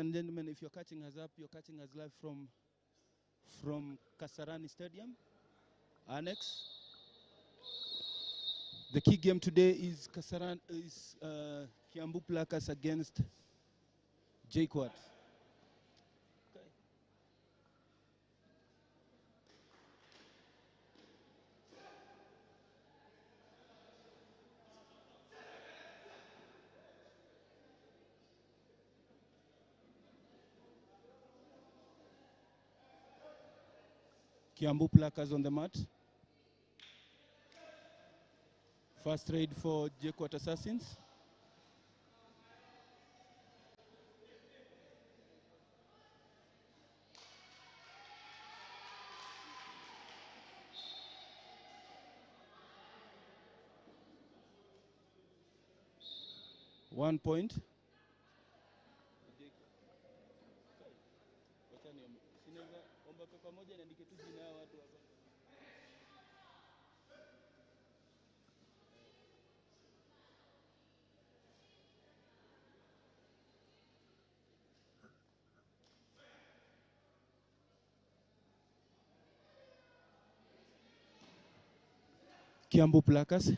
and gentlemen, if you're catching us up, you're catching us live from Kasarani Stadium, Annex. The key game today is Kiambu Placas against Jkuat. Kiambu Placas on the mat. First raid for Jkuat Assassins. One point. Kiambu Placas.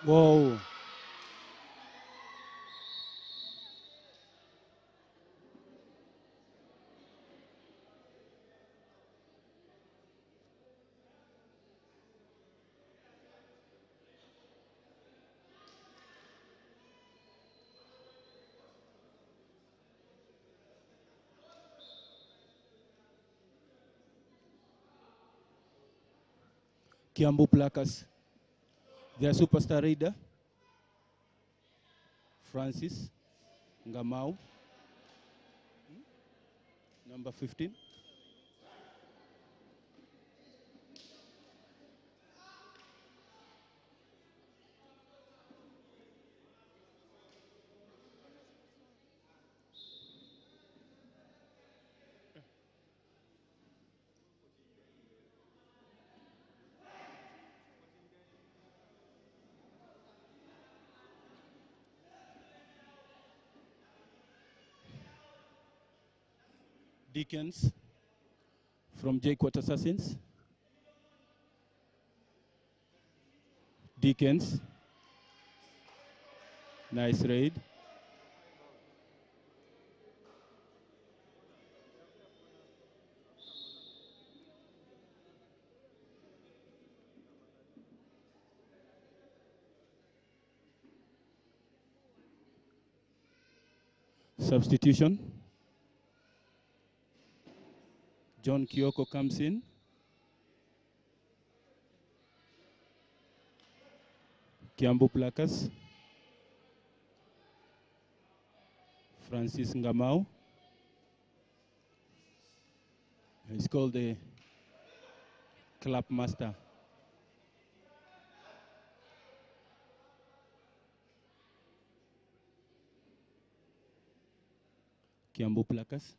Whoa. Kiambu Placas. Their superstar raider, Francis Ngamau, number 15. Dickens from Jkuat Assassins. Dickens. Nice raid. Substitution. John Kyoko comes in. Kiambu Placas. Francis Ngamau. He's called the clap master. Kiambu Placas.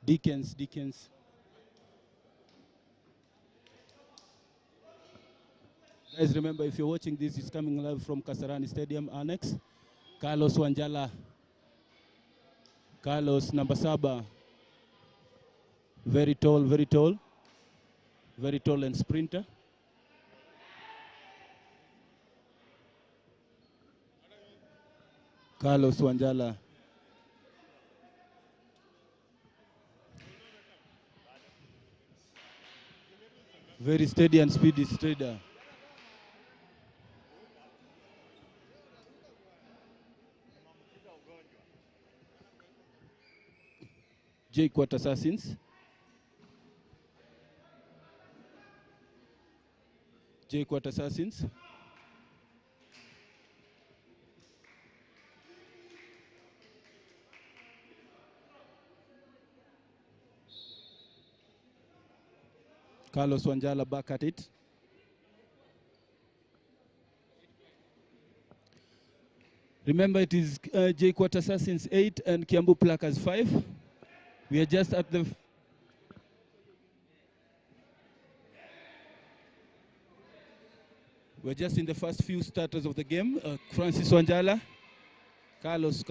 Dickens. Guys, remember, if you're watching this, it's coming live from Kasarani Stadium Annex. Carlos Wanjala. Carlos, number saba. Very tall and sprinter. Carlos Wanjala. Very steady and speedy strider. Jkuat Assassins. Jkuat Assassins. Carlos Wanjala back at it. Remember, it is Jkuat Assassins 8 and Kiambu Plackers 5. We are just at the... We're just in the first few starters of the game. Francis Wanjala. Carlos.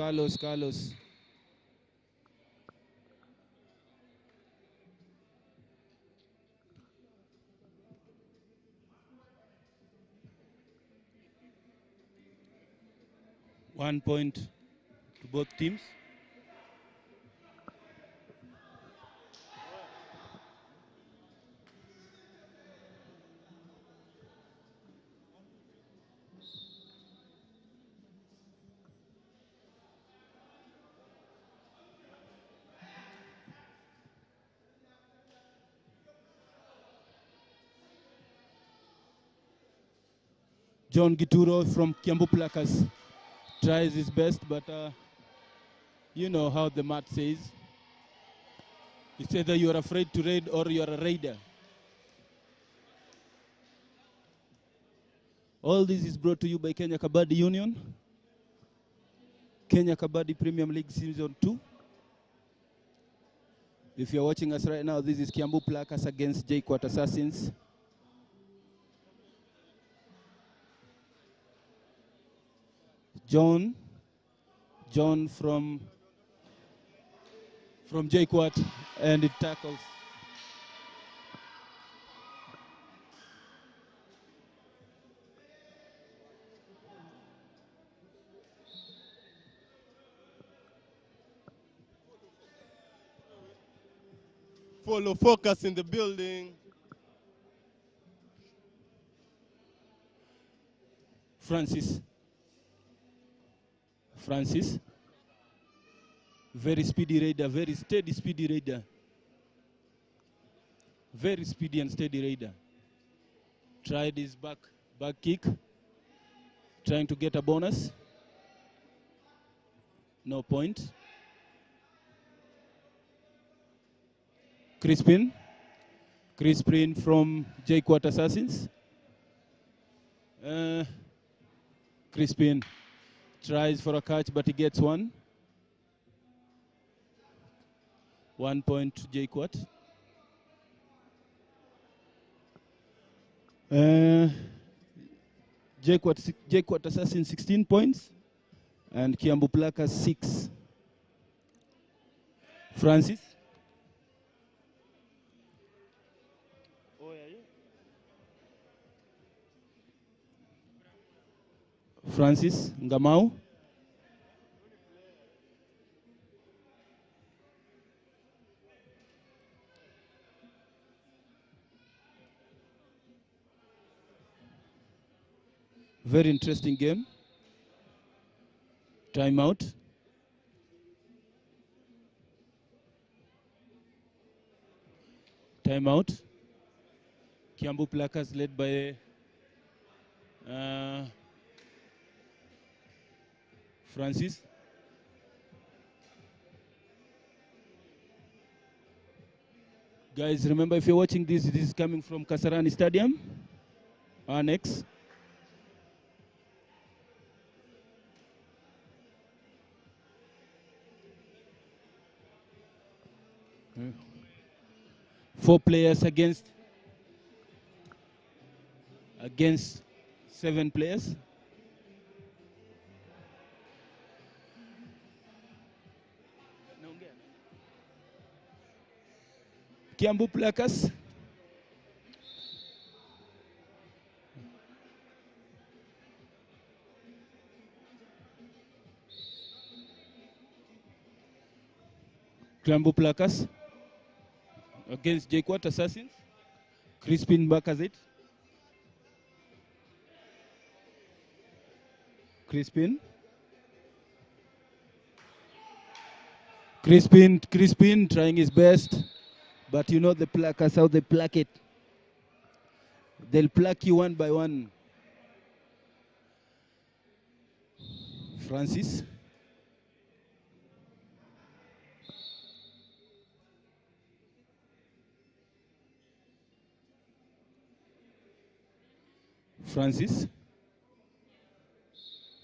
1 point to both teams. John Gituro from Kiambu Plackers tries his best, but you know how the mat says. It's either you're afraid to raid or you're a raider. All this is brought to you by Kenya Kabaddi Union, Kenya Kabaddi Premium League Season 2. If you're watching us right now, this is Kiambu Plackers against Jkuat Assassins. John from Jkuat, and it tackles. Follow focus in the building. Francis. Very speedy raider, very steady speedy raider. Very speedy and steady raider. Tried his back kick, trying to get a bonus. No point. Crispin from Jkuat Assassins. Crispin tries for a catch, but he gets one. 1 point to Jkuat. Jkuat Assassins 16 points, and Kiambu Plackers 6. Francis. Francis Ngamau. Very interesting game. Timeout. Kiambu Plackers led by Francis. Guys, remember, if you're watching this, this is coming from Kasarani Stadium, Annex. 4 players against 7 players. Kiambu Placas. Kiambu Placas against Jkuat Assassins. Crispin Bakazit. Crispin trying his best, but you know the Placas, how they plaque it. They'll plaque you one by one. Francis.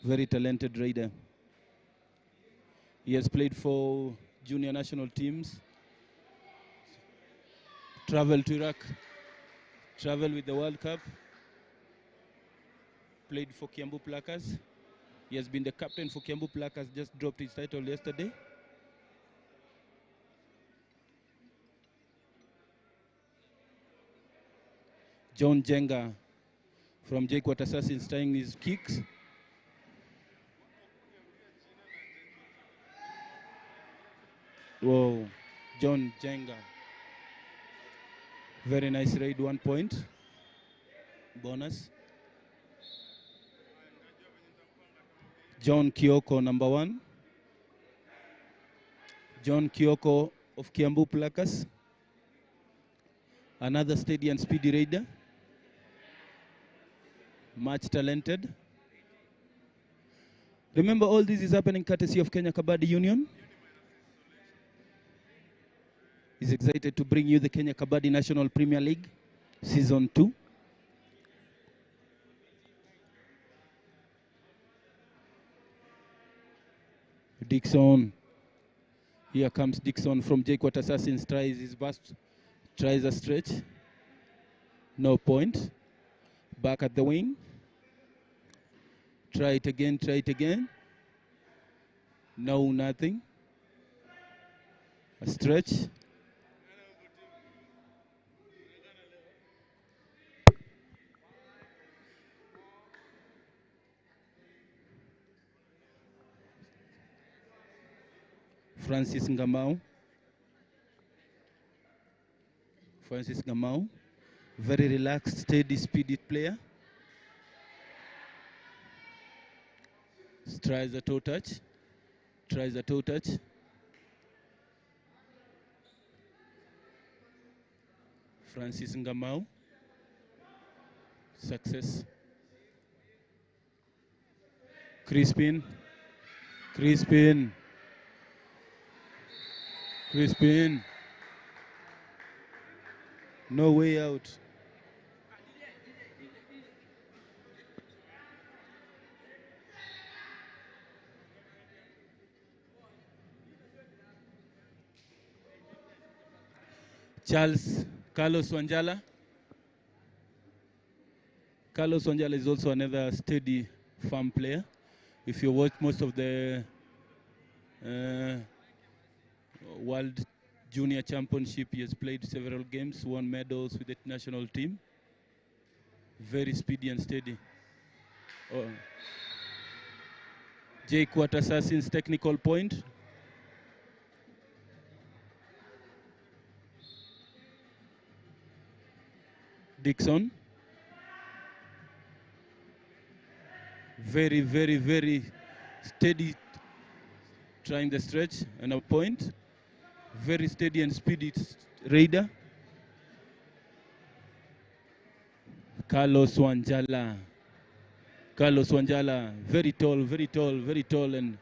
Very talented raider. He has played for junior national teams, traveled to Iraq, traveled with the World Cup, played for Kiambu Placas. He has been the captain for Kiambu Placas, just dropped his title yesterday. John Jenga from Jkuat Assassins trying his kicks. Whoa, John Jenga. Very nice raid, 1 point. Bonus. John Kioko, number 1. John Kioko of Kiambu Placas. Another steady and speedy raider. Much talented. Remember, all this is happening courtesy of Kenya Kabaddi Union. He's excited to bring you the Kenya Kabaddi National Premier League, Season 2. Dixon. Here comes Dixon from Jkuat Assassins, tries his best, tries a stretch. No point. Back at the wing. Try it again. No, nothing. A stretch. Francis Ngamau, very relaxed, steady, speedy player. Tries a toe touch. Francis Ngamau, success. Crispin. No way out. Carlos Wanjala. Carlos Wanjala is also another steady farm player. If you watch most of the World Junior Championship, he has played several games, won medals with the national team. Very speedy and steady. Oh. Jkuat Assassins technical point. Dixon. Very, very, very steady, trying the stretch and a point. Very steady and speedy raider. Carlos Wanjala, very tall, and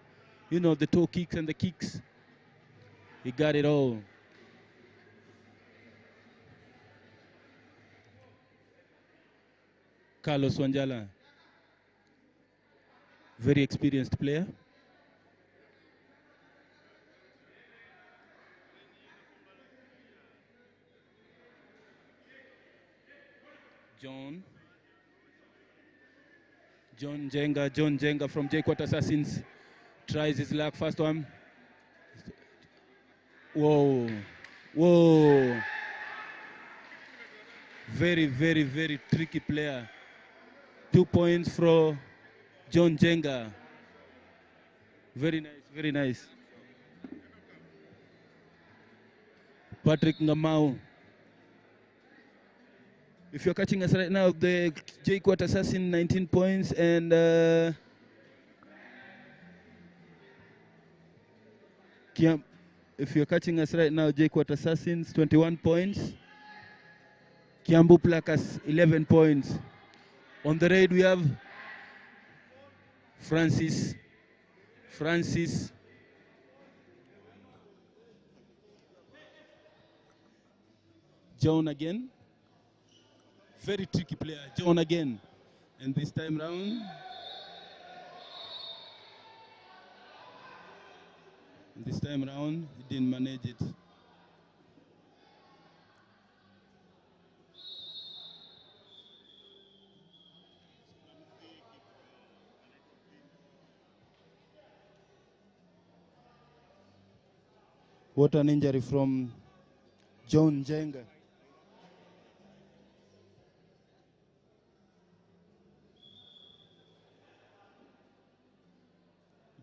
you know the toe kicks and the kicks. He got it all. Carlos Wanjala, very experienced player. John Jenga from Jkuat Assassins tries his luck. First one. Whoa. Very, very, very tricky player. 2 points for John Jenga. Very nice, very nice. Patrick Ngamau. If you're catching us right now, the Jkuat Assassin 19 points and if you're catching us right now, Jkuat Assassins 21 points. Kiambu Placas 11 points. On the raid we have Francis. John again. Very tricky player, John again. And this time round, he didn't manage it. What an injury from John Jenga.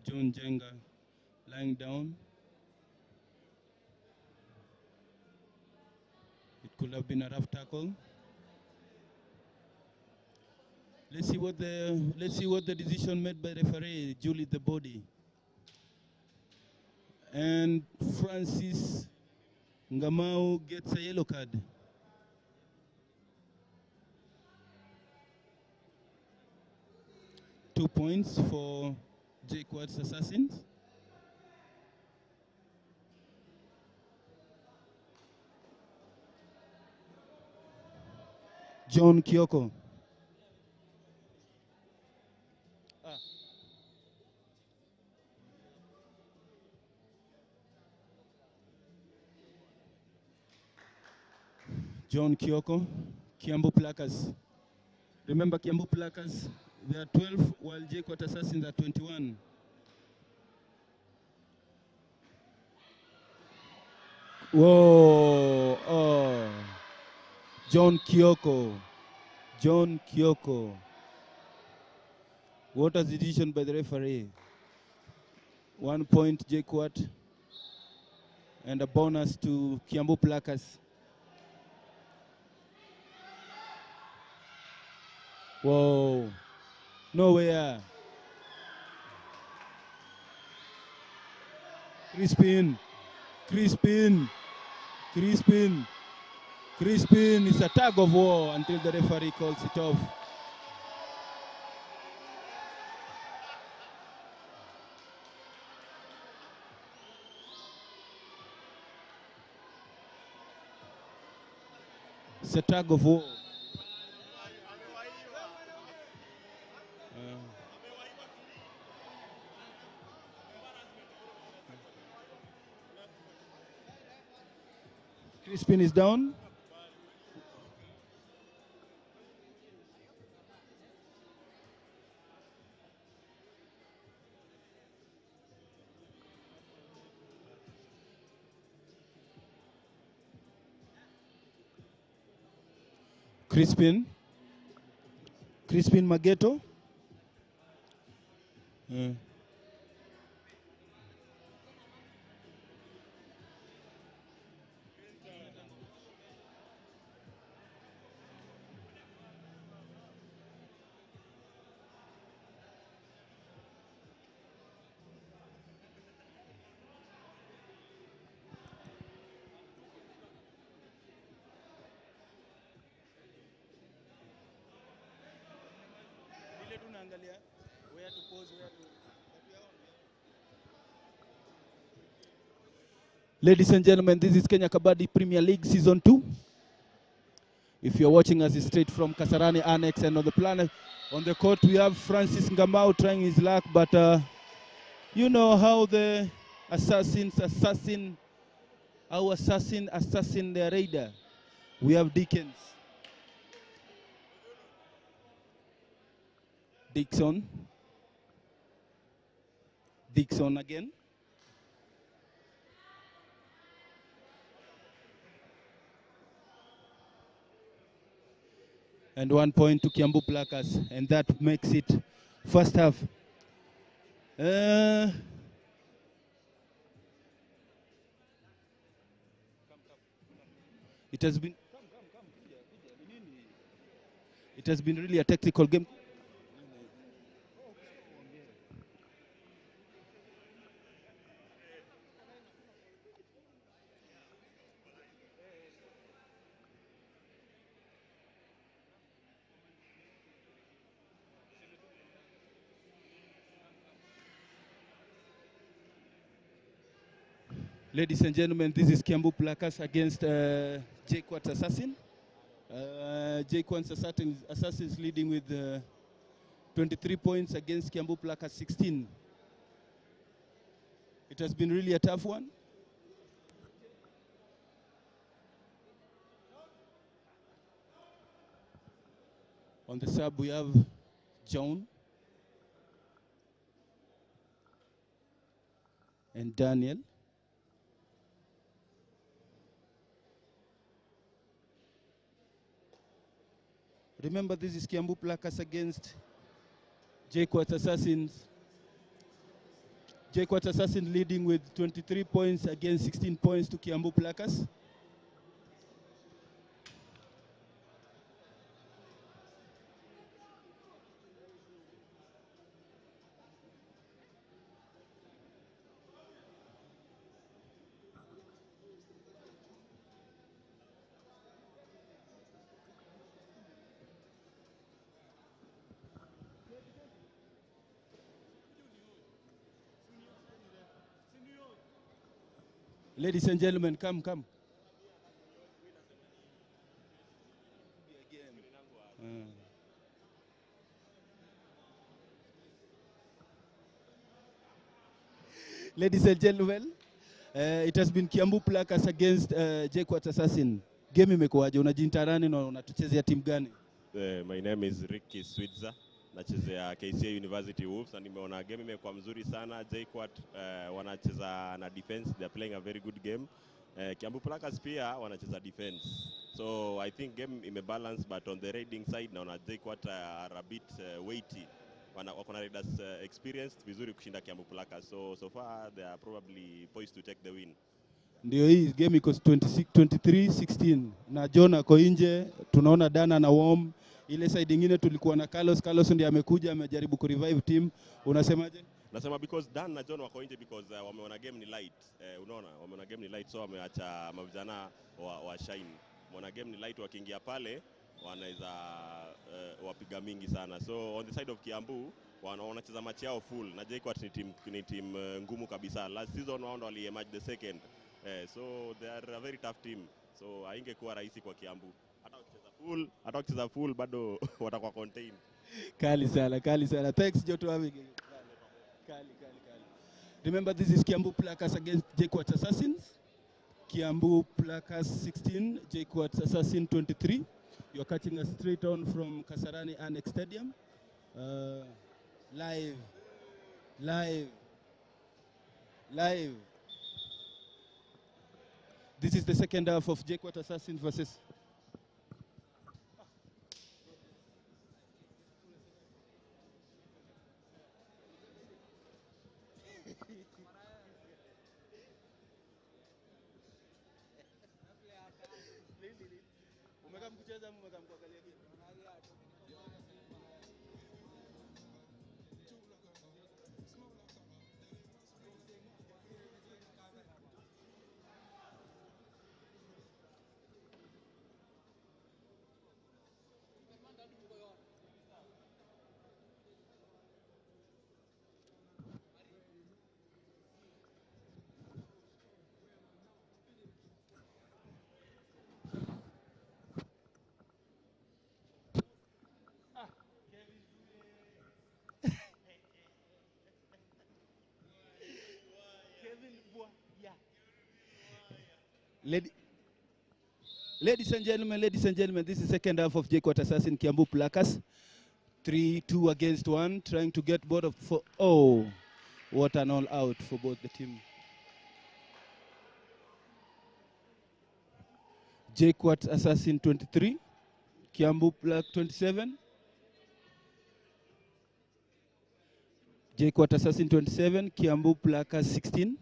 John Jenga lying down. It could have been a rough tackle. Let's see what the decision made by referee Julie the body. And Francis Ngamau gets a yellow card. Two points for Jkuat's Assassins. John Kyoko. John Kyoko, Kiambu Placas. Remember Kiambu Placas, they are 12 while Jkuat Assassins are 21. Whoa, oh. John Kyoko. What a decision by the referee. 1 point Jkuat and a bonus to Kiambu Placas. Whoa, nowhere. Crispin. It's a tug of war until the referee calls it off. It's a tug of war. Crispin is down. Crispin Mageto. Ladies and gentlemen, this is Kenya Kabaddi Premier League Season 2. If you're watching us straight from Kasarani Annex and on the court, we have Francis Ngamau trying his luck, but you know how the assassin their raider. We have Dickens. Dixon. Dixon again. And 1 point to Kiambu Plakas, and that makes it first half. It has been really a tactical game. Ladies and gentlemen, this is Kiambu Plakas against Jkuat Assassin. Jkuat Assassins leading with 23 points against Kiambu Plakas 16. It has been really a tough one. On the sub, we have John and Daniel. Remember, this is Kiambu Plakas against Jkuat Assassins. Jkuat Assassin leading with 23 points against 16 points to Kiambu Plakas. Ladies and gentlemen, come. Ladies and gentlemen, it has been Kiambu Plakas against Jkuat Assassin. Game imekuwaje? Unajintarani na unatuchezea timu gani? My name is Ricky Switzer. Nachezea KCA University Wolves na nimeona game imekuwa mzuri sana. Jkuat wanacheza na defense, they are playing a very good game. Kiambu Plakas pia wanacheza defense. So I think game imebalance, but on the raiding side naona Jkuat are a bit weighty. Wako na raiders experienced vizuri kushinda Kiambu Plakas. So far they are probably poised to take the win. Ndio hii game iko 23-16 na John ako nje, tunaona Dana na Warm. Ile side nyingine tulikuwa na Carlos ndiye amekuja amejaribu ku revive team. Unasemaje? Nasema because Dan na John wako nje because wameona game ni light. Unaona wameona game ni light, so wameacha mavijana wa shine. Wameona game ni light, wakiingia pale wanaweza wapiga mingi sana. So on the side of Kiambu wanacheza match yao full na Jkuat ni team ngumu kabisa. Last season wao wali emerge the second. So they are a very tough team. So haingekuwa rahisi kwa Kiambu. Hata wakicheza full bado watakuwa contain. Kali sana. Thanks Joto having. Kali. Remember, this is Kiambu Plakas against Jkuat Assassins. Kiambu Plakas 16, Jkuat Assassin 23. You're catching us straight on from Kasarani Annex Stadium. Live. This is the second half of Jkuat Assassins versus Ladies and gentlemen, this is the second half of Jkuat Assassin Kiambu Plakas. 3-2 against 1, trying to get both of oh, what an all out for both the team. Jkuat Assassin 23, Kiambu Black 27. Jkuat Assassin 27, Kiambu Black 16.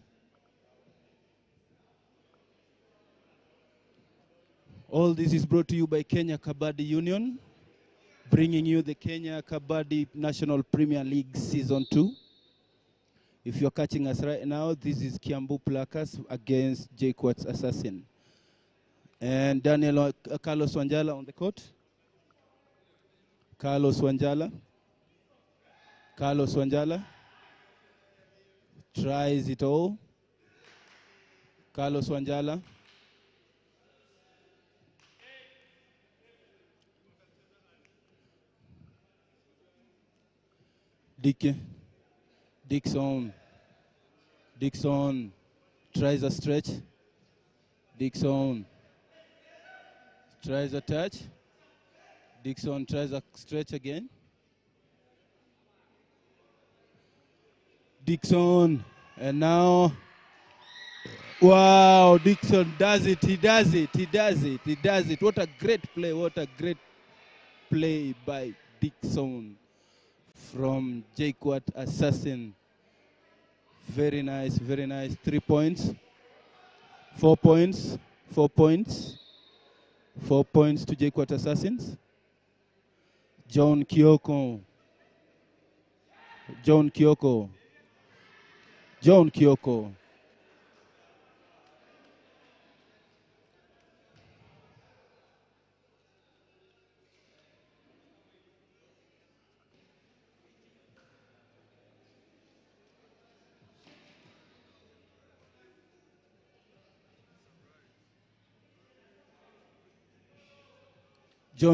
All this is brought to you by Kenya Kabaddi Union, bringing you the Kenya Kabaddi National Premier League Season 2. If you're catching us right now, this is Kiambu Placas against Jkuat's Assassin. And Carlos Wanjala on the court. Carlos Wanjala tries it all. Carlos Wanjala. Dixon tries a stretch. Dixon tries a touch. Dixon tries a stretch again. Dixon, and now, wow, Dixon does it, he does it. What a great play by Dixon from Jkuat Assassin. Very nice. 3 points. 4 points. 4 points. 4 points to Jkuat Assassins. John Kyoko. John Kyoko. John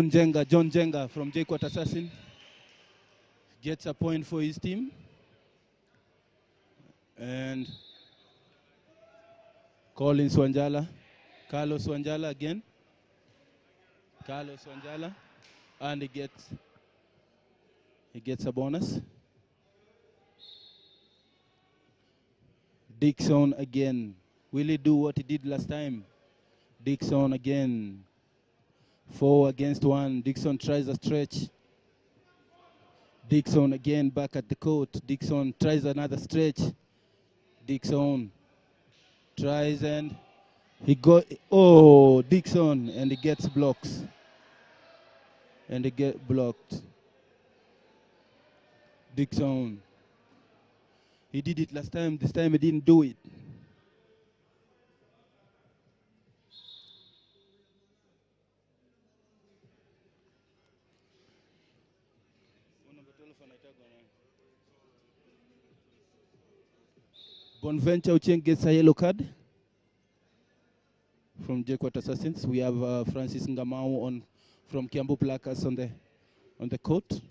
Jenga from Jkuat Assassin gets a point for his team. And Carlos Wanjala again. And he gets a bonus. Dixon again. Will he do what he did last time? Dixon again. 4 against 1. Dixon tries a stretch. Dixon again back at the court. Dixon tries another stretch. Dixon tries and he got, Dixon, and he gets blocks. And he gets blocked. Dixon. He did it last time. This time he didn't do it. Bonventure Ucheng gets a yellow card from Jkuat Assassins. We have Francis Ngamau from Kiambu Placas on the court.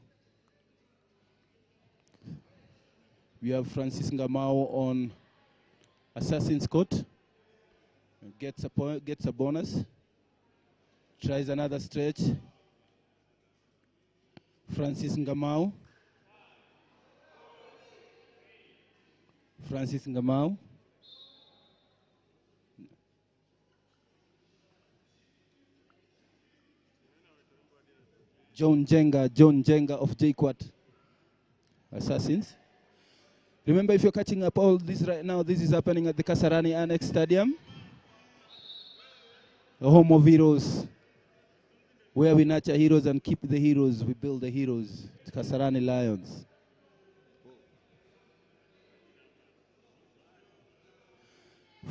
We have Francis Ngamau on Assassin's court. Gets a bonus. Tries another stretch. Francis Ngamau. John Jenga of Jkuat Assassins. Remember, if you're catching up all this right now, this is happening at the Kasarani Annex Stadium, the home of heroes, where we nurture heroes and keep the heroes, we build the heroes, Kasarani Lions.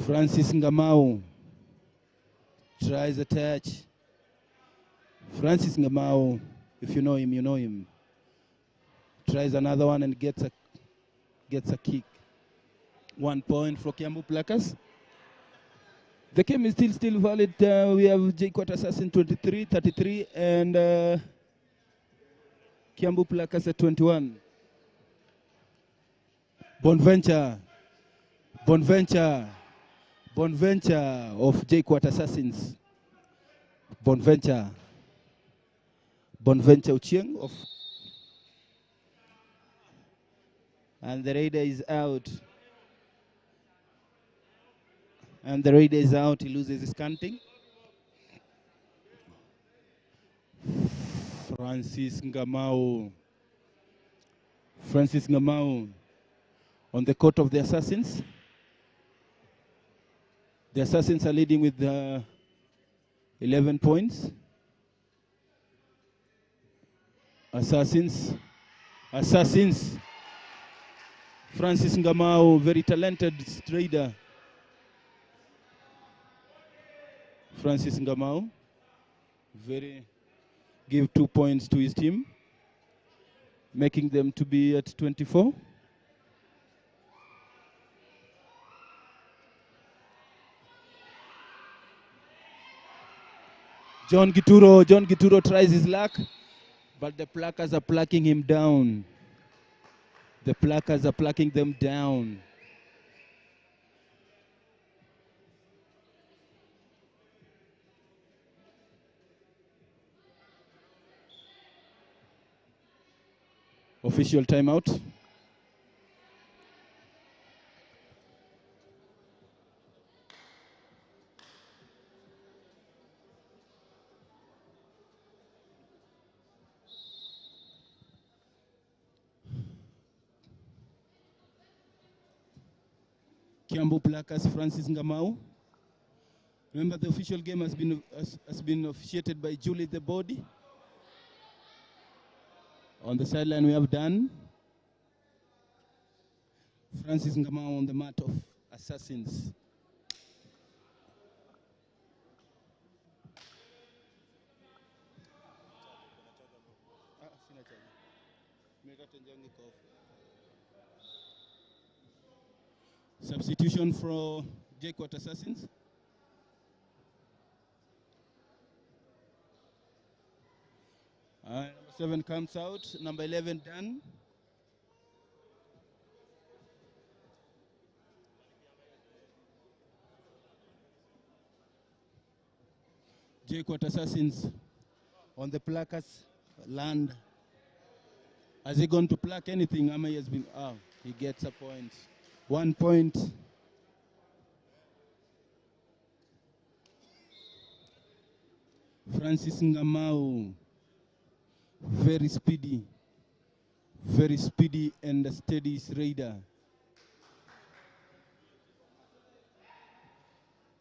Francis Ngamau tries a touch. Francis Ngamau, if you know him, you know him. Tries another one and gets a kick. 1 point for Kiambu Placas. The game is still valid. We have Jkuat Assassin 33, and Kiambu Placas at 21. Bonventure of Jkuat Assassins. Bonventure Ucheng of And the raider is out. And the raider is out. He loses his canting. Francis Ngamau. Francis Ngamau on the court of the Assassins. The Assassins are leading with 11 points. Assassins. Francis Ngamau, very talented trader. Francis Ngamau, give 2 points to his team, making them to be at 24. John Gituro tries his luck, but the Plackers are plucking him down. The Plackers are plucking them down. Official timeout. Kiambu Plackers, Francis Ngamau. Remember, the official game has been officiated by Julie the Body. On the sideline, we have Dan. Francis Ngamau on the mat of Assassins. Substitution for Jkuat Assassins. Number 7 comes out. Number 11 done. Jkuat Assassins on the Plackers land. Has he gone to plaque anything? Amay has been. He gets a point. 1 point. Francis Ngamau, very speedy and a steady raider.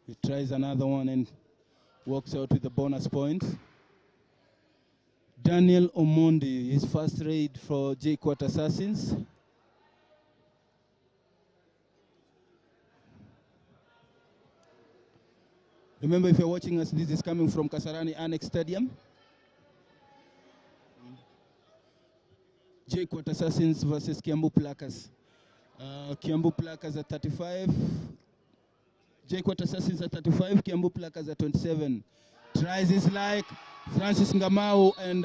He tries another one and walks out with a bonus point. Daniel Omondi, his first raid for Jkuat Assassins. Remember, if you're watching us, this is coming from Kasarani Annex Stadium. Jkuat Assassins versus Kiambu Plackers. Kiambu Plackers at 35. Jkuat Assassins at 35. Kiambu Plackers at 27. Tries his like Francis Ngamau and,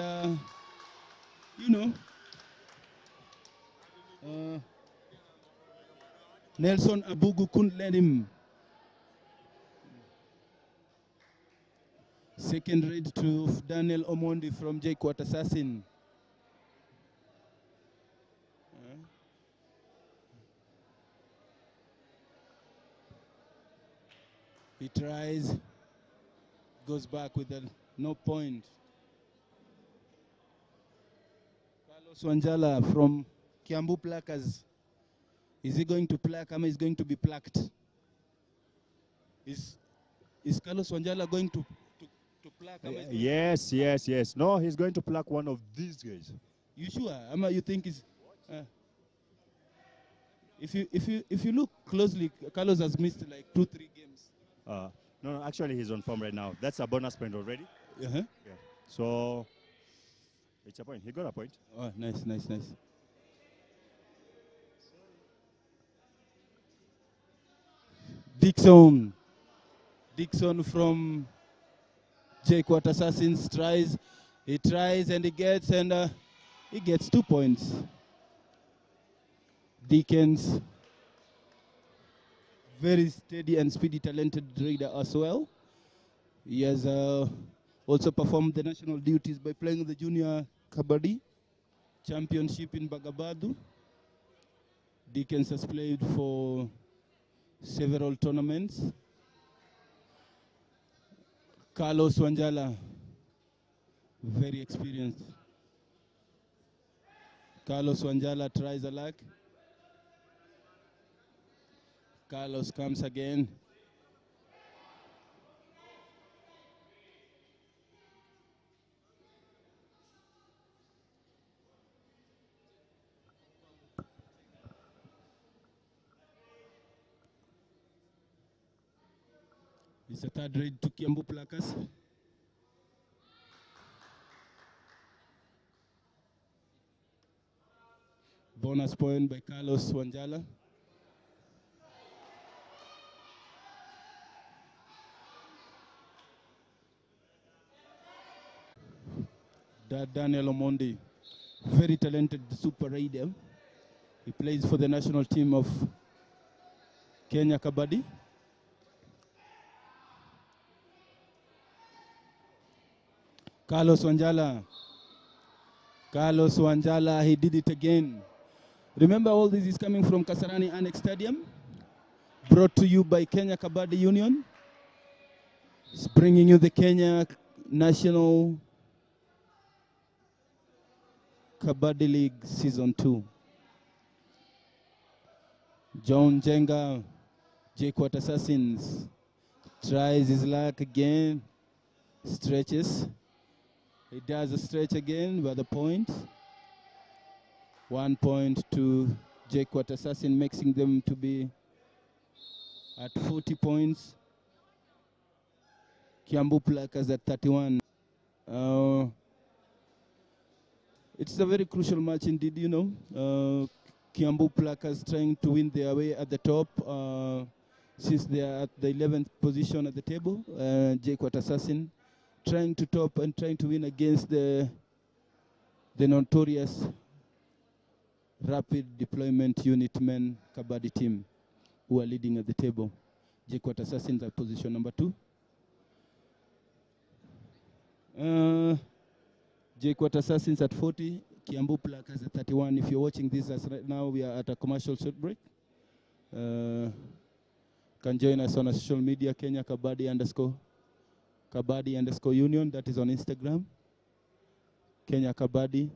Nelson Abugu couldn't let him. Second raid to Daniel Omondi from Jkuat Assassin. He tries, goes back with no point. Carlos Wanjala from Kiambu Plackers. Is he going to plaque? Or is going to be plaqued? Is Carlos Wanjala going to plaque? Yes. No, he's going to plaque one of these guys. You sure? Ama, you think is? If you look closely, Carlos has missed like 2-3 games. No, actually he's on form right now. That's a bonus point already. Yeah. So it's a point. He got a point. Oh, nice. Dixon from Jkuat Assassins tries. He tries and he gets 2 points. Dickens, very steady and speedy, talented raider as well. He has also performed the national duties by playing the junior Kabaddi championship in Bagabadu. Dickens has played for several tournaments. Carlos Wanjala, very experienced. Carlos Wanjala tries a luck. Carlos comes again. It's a third raid to Kiambu Placas. Bonus point by Carlos Wanjala. Daniel Omondi, very talented super raider. He plays for the national team of Kenya Kabaddi. Carlos Wanjala. Carlos Wanjala, he did it again. Remember, all this is coming from Kasarani Annex Stadium, brought to you by Kenya Kabaddi Union. It's bringing you the Kenya National Kabaddi League Season 2. John Jenga, Jkuat Assassins, tries his luck again, stretches. He does a stretch again by the point. 1 point to Jkuat Assassin, making them to be at 40 points. Kiambu Placas at 31. It's a very crucial match indeed, you know. Kiambu Placas trying to win their way at the top since they are at the 11th position at the table. Jkuat Assassin trying to top and trying to win against the notorious Rapid Deployment Unit Men Kabaddi team who are leading at the table. Jkuat Assassins at position number 2. Jkuat Assassins at 40, Kiambu Placas at 31. If you're watching this as right now, we are at a commercial short break. Can join us on our social media, Kenya Kabaddi _ Union. That is on Instagram. Kenya Kabaddi.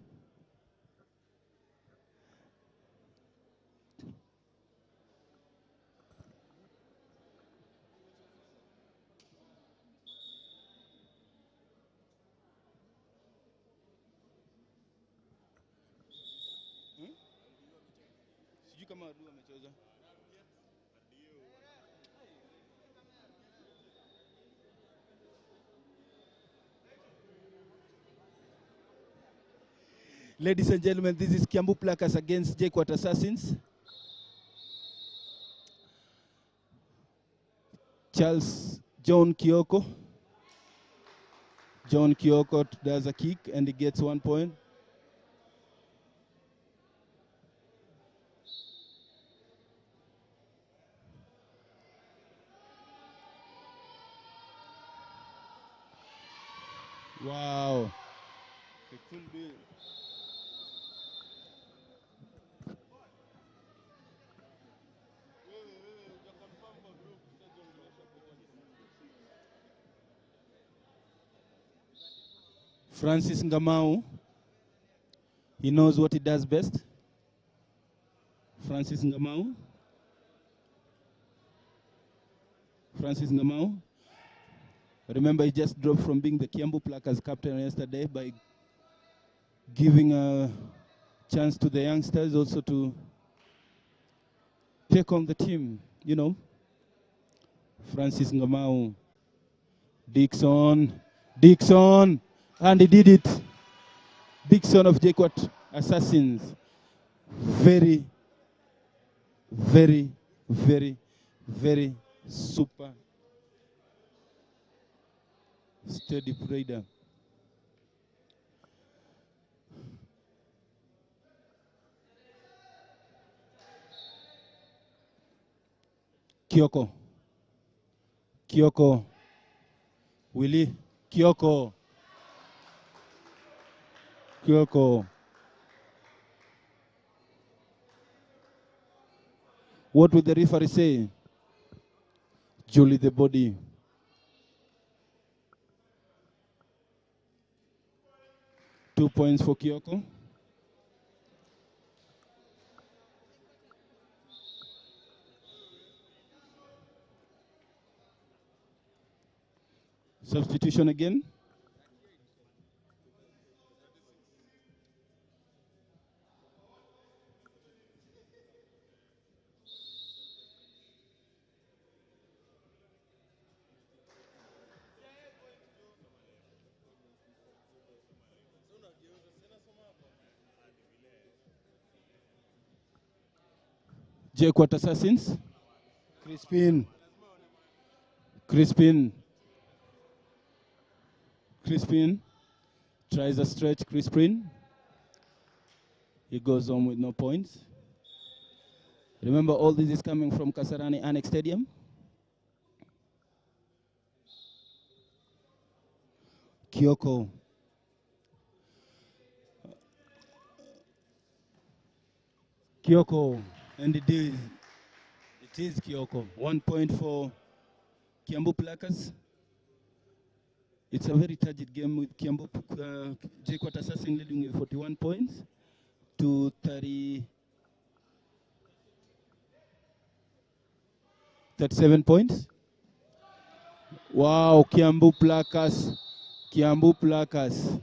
Ladies and gentlemen, this is Kiambu Placas against Jkuat Assassins. John Kioko does a kick and he gets 1 point. Wow. It could be. Francis Ngamau, he knows what he does best. Francis Ngamau. Remember, he just dropped from being the Kiambu Placas captain yesterday by giving a chance to the youngsters also to take on the team, you know. Francis Ngamau. Dixon, and he did it. Dixon of Jkuat Assassins. Very, very, very, very super steady raider. Kioko. Willie. Kioko. What will the referee say? Julie the body. Two points for Kyoko. Substitution again. Jkuat Assassins. Crispin. Crispin. Crispin tries a stretch. Crispin. He goes home with no points. Remember, all this is coming from Kasarani Annex Stadium. Kyoko. Kyoko. And it is Kyoko. 1 point for Kiambu Plackers. It's a very turgid game with Kiambu Jkuat Assassin leading with 41 points to 37 points. Wow, Kiambu Plackers. Kiambu Plackers.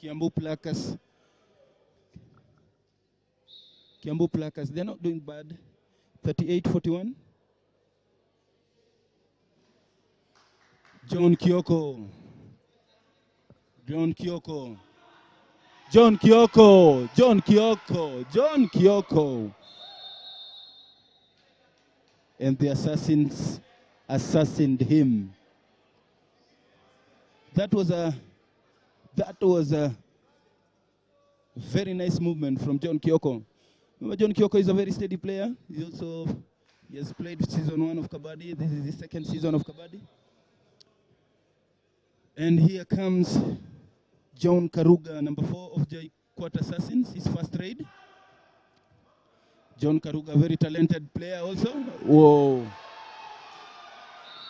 Kiambu Plackers. Kiambu Plackers, they're not doing bad. 38-41. John Kyoko. John Kyoko. John Kyoko. John Kyoko. John Kyoko. And the assassins assassined him. That was a very nice movement from John Kyoko. Remember, John Kyoko is a very steady player. He has played season 1 of Kabaddi. This is his second season of Kabaddi. And here comes John Karuga, number 4 of Jkuat Assassins, his first raid. John Karuga, very talented player also. Whoa.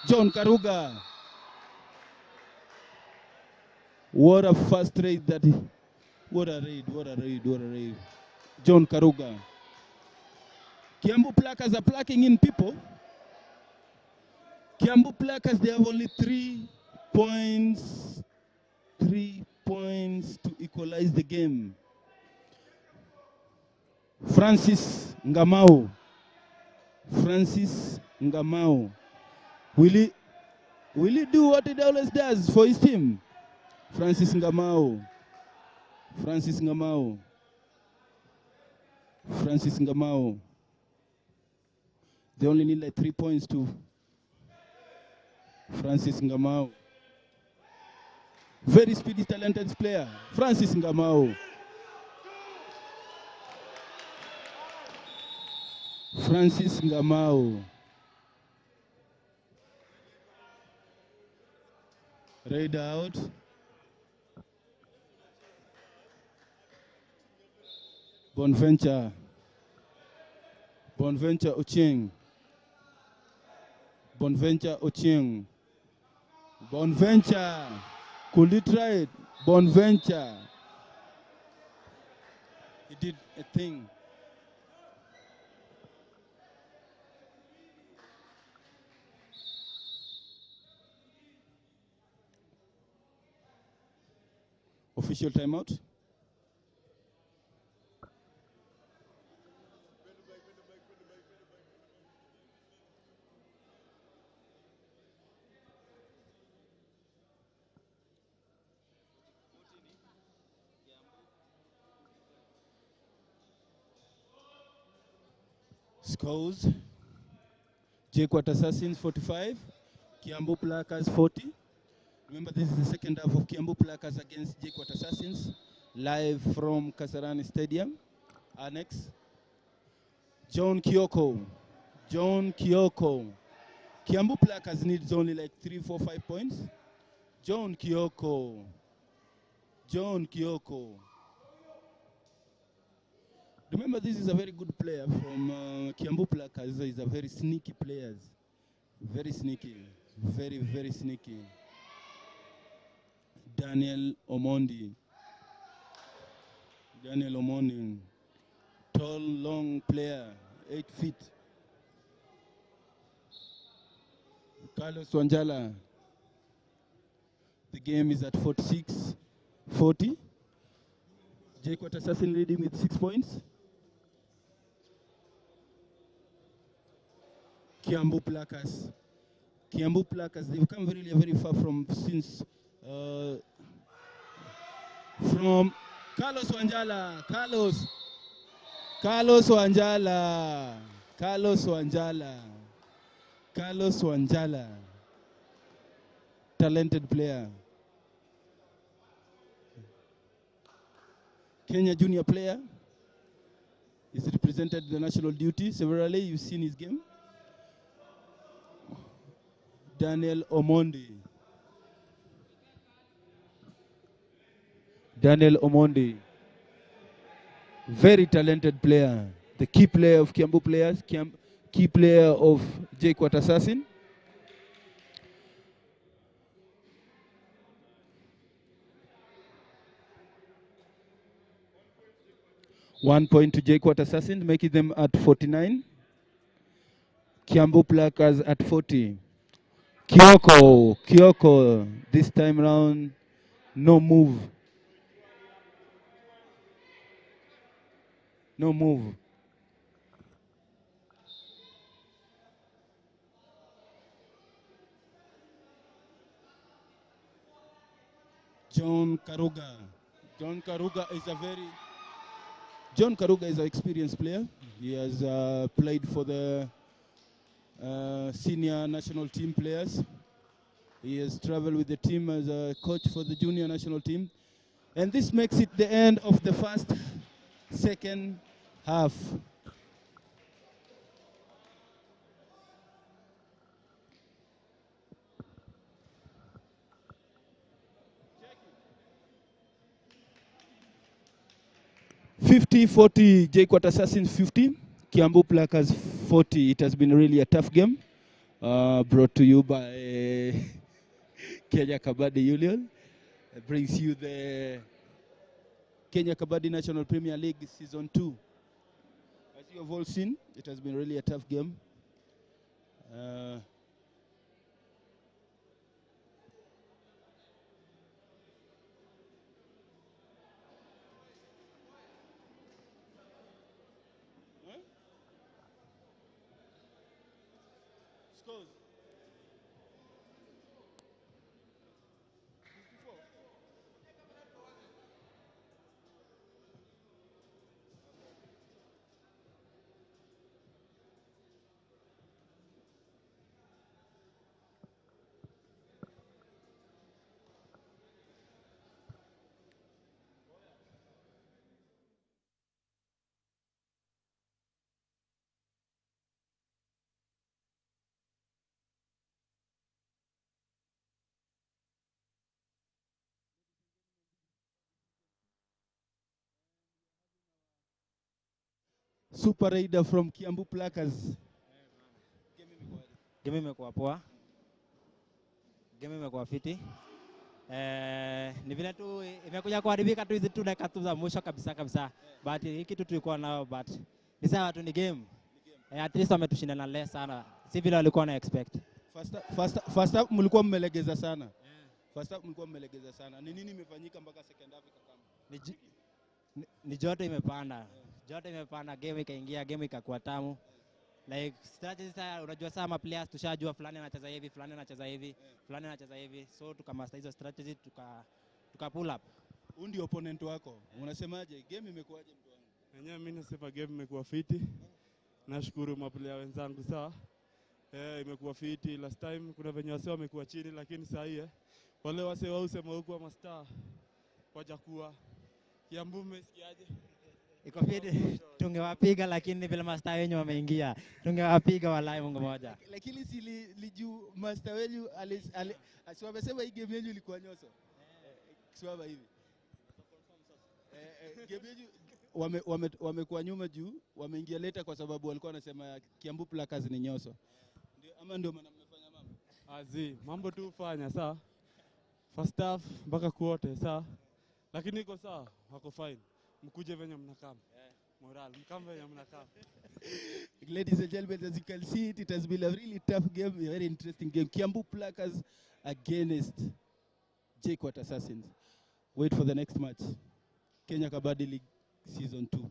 John Karuga. What a first raid that he, what a raid, what a raid, what a raid. John Karuga. Kiambu Plackers are placking in people. Kiambu Plackers, they have only 3 points. 3 points to equalize the game. Francis Ngamau. Francis Ngamau. Will he do what he always does for his team? Francis Ngamau. Francis Ngamau. Francis Ngamau. They only need like 3 points to Francis Ngamau. Very speedy, talented player. Francis Ngamau. Francis Ngamau. Raid out. Bonventure. Bonventure Ochieng. Bonventure Ochieng. Bonventure. Could he try it? Bonventure. He did a thing. Official timeout. Scores. Jkuat Assassins 45, Kiambu Plackers 40. Remember, this is the second half of Kiambu Plackers against Jkuat Assassins, live from Kasarani Stadium. Annex. John Kyoko. John Kyoko. Kiambu Plackers needs only like 3, 4, 5 points. John Kyoko. John Kyoko. Remember, this is a very good player from Kiambu Plakas. He's a very sneaky player. Very sneaky. Very, very sneaky. Daniel Omondi. Daniel Omondi. Tall, long player. 8 feet. Carlos Wanjala. The game is at 46-40. Jkuat Assassin leading with 6 points. Kiambu Plakas. Kiambu Plakas, they've come very, very far from from Carlos Wanjala. Carlos Wanjala. Talented player. Kenya junior player. He's represented the national duty severally. You've seen his game. Daniel Omondi. Very talented player. The key player of Kiambu players. Key player of Jkuat Assassin. One point to Jkuat Assassin, making them at 49. Kiambu Plakas at 40. Kyoko, this time round, no move. John Karuga is an experienced player. He has played for the senior national team players. He has traveled with the team as a coach for the junior national team. And this makes it the end of the second half. (50-40) Jkuat Assassins 50, Kiambu Plakas 40. It has been really a tough game. Brought to you by Kenya Kabaddi Union. It brings you the Kenya Kabaddi National Premier League Season 2. As you have all seen, it has been really a tough game. Scores. Super Raider from Kiambu Plakas. Game imekuwa poa. Game imekuwa fiti. Ni vile tu imekuja kuharibika tu hizi tu dakika tu za mwisho kabisa. But hiki kitu tulikuwa nao, but ni sawa tu, ni game. At least wametushinda na less sana. Si vile walikuwa na expect. First half mlikuwa mmelegeza sana. Ni nini imefanyika mpaka second half ikakama? Ni joto imepanda. Joto imepanda, game ikaingia, game ikakuwa tamu. Like strategy sasa, unajua sana ma players tushajua fulani anacheza hivi, fulani anacheza hivi. So tukamaster hizo strategy, tuka pull up. Huyu ndio opponent wako. Unasemaje? Game imekuwaje mtu wangu? Wenyewe mimi nasema game imekuwa fiti. Nashukuru ma player wenzangu sawa. Imekuwa fiti. Last time kuna venye wase wamekuwa chini, lakini sasa hii wale wase wao usema huko wa master wajakuwa. Kiambu mmesikiaje? Iko fiti, tungewapiga lakini vile master wenyu wameingia. Tungewapiga walai Mungu moja. Lakini si liju master wenyu wamesema hii game yenu ilikuwa nyoso. Kisimama hivi. Game yenu wamekuwa nyuma juu, wameingia leta kwa sababu walikuwa wanasema Kiambu Plackers ni nyoso. Ndio maana mmefanya mambo. Mambo tu ufanya saa. First half mpaka kuote saa. Lakini iko sawa, wako fine. Mkuje venye mnakaa. Moral, mkame venye mnakaa. Ladies and gentlemen, as you can see, it has been a really tough game, a very interesting game. Kiambu Plackers against Jkuat Assassins. Wait for the next match. Kenya Kabaddi League Season 2.